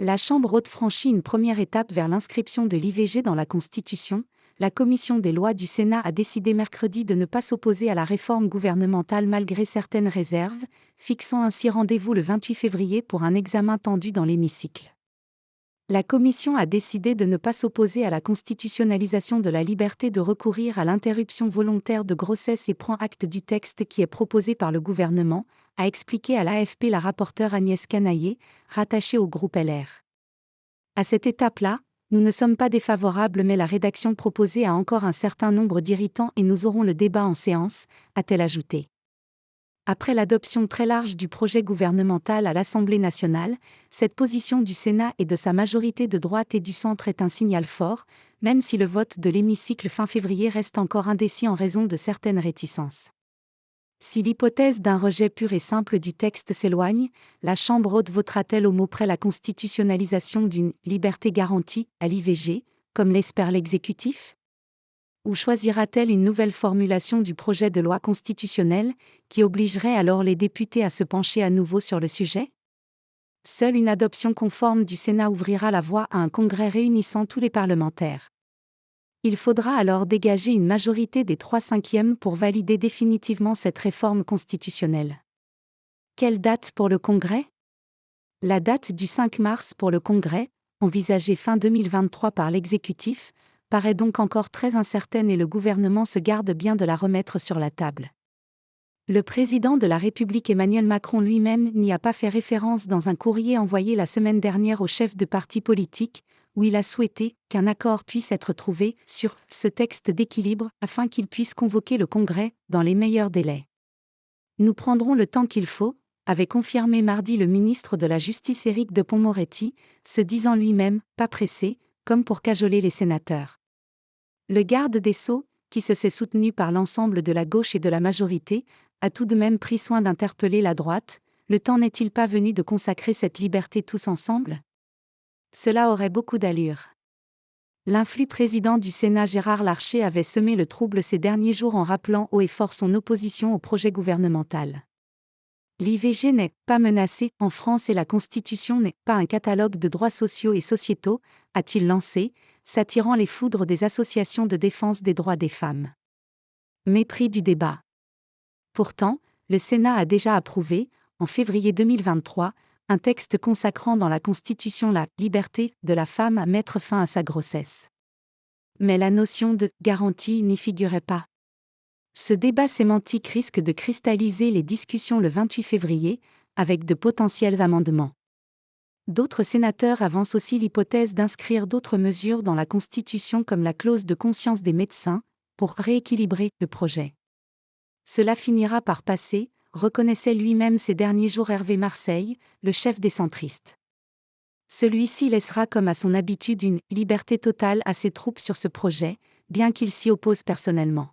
La Chambre haute franchit une première étape vers l'inscription de l'IVG dans la Constitution. La Commission des lois du Sénat a décidé mercredi de ne pas s'opposer à la réforme gouvernementale malgré certaines réserves, fixant ainsi rendez-vous le 28 février pour un examen tendu dans l'hémicycle. La Commission a décidé de ne pas s'opposer à la constitutionnalisation de la liberté de recourir à l'interruption volontaire de grossesse et prend acte du texte qui est proposé par le gouvernement, a expliqué à l'AFP la rapporteure Agnès Canayer, rattachée au groupe LR. À cette étape-là, nous ne sommes pas défavorables mais la rédaction proposée a encore un certain nombre d'irritants et nous aurons le débat en séance, a-t-elle ajouté. Après l'adoption très large du projet gouvernemental à l'Assemblée nationale, cette position du Sénat et de sa majorité de droite et du centre est un signal fort, même si le vote de l'hémicycle fin février reste encore indécis en raison de certaines réticences. Si l'hypothèse d'un rejet pur et simple du texte s'éloigne, la Chambre haute votera-t-elle au mot près la constitutionnalisation d'une « liberté garantie » à l'IVG, comme l'espère l'exécutif ? Ou choisira-t-elle une nouvelle formulation du projet de loi constitutionnelle, qui obligerait alors les députés à se pencher à nouveau sur le sujet ? Seule une adoption conforme du Sénat ouvrira la voie à un congrès réunissant tous les parlementaires. Il faudra alors dégager une majorité des 3/5 pour valider définitivement cette réforme constitutionnelle. Quelle date pour le congrès ? La date du 5 mars pour le congrès, envisagée fin 2023 par l'exécutif, paraît donc encore très incertaine et le gouvernement se garde bien de la remettre sur la table. Le président de la République Emmanuel Macron lui-même n'y a pas fait référence dans un courrier envoyé la semaine dernière aux chefs de partis politiques, où il a souhaité qu'un accord puisse être trouvé sur ce texte d'équilibre afin qu'il puisse convoquer le Congrès dans les meilleurs délais. Nous prendrons le temps qu'il faut, avait confirmé mardi le ministre de la Justice Éric Dupond-Moretti, se disant lui-même pas pressé, comme pour cajoler les sénateurs. Le garde des Sceaux, qui se s'est soutenu par l'ensemble de la gauche et de la majorité, a tout de même pris soin d'interpeller la droite. Le temps n'est-il pas venu de consacrer cette liberté tous ensemble ? Cela aurait beaucoup d'allure. L'influ président du Sénat Gérard Larcher avait semé le trouble ces derniers jours en rappelant haut et fort son opposition au projet gouvernemental. L'IVG n'est pas menacée en France et la Constitution n'est pas un catalogue de droits sociaux et sociétaux, a-t-il lancé, s'attirant les foudres des associations de défense des droits des femmes. Mépris du débat. Pourtant, le Sénat a déjà approuvé, en février 2023, un texte consacrant dans la Constitution la liberté de la femme à mettre fin à sa grossesse. Mais la notion de garantie n'y figurait pas. Ce débat sémantique risque de cristalliser les discussions le 28 février, avec de potentiels amendements. D'autres sénateurs avancent aussi l'hypothèse d'inscrire d'autres mesures dans la Constitution comme la clause de conscience des médecins, pour rééquilibrer le projet. Cela finira par passer, reconnaissait lui-même ces derniers jours Hervé Marseille, le chef des centristes. Celui-ci laissera comme à son habitude une « liberté totale » à ses troupes sur ce projet, bien qu'il s'y oppose personnellement.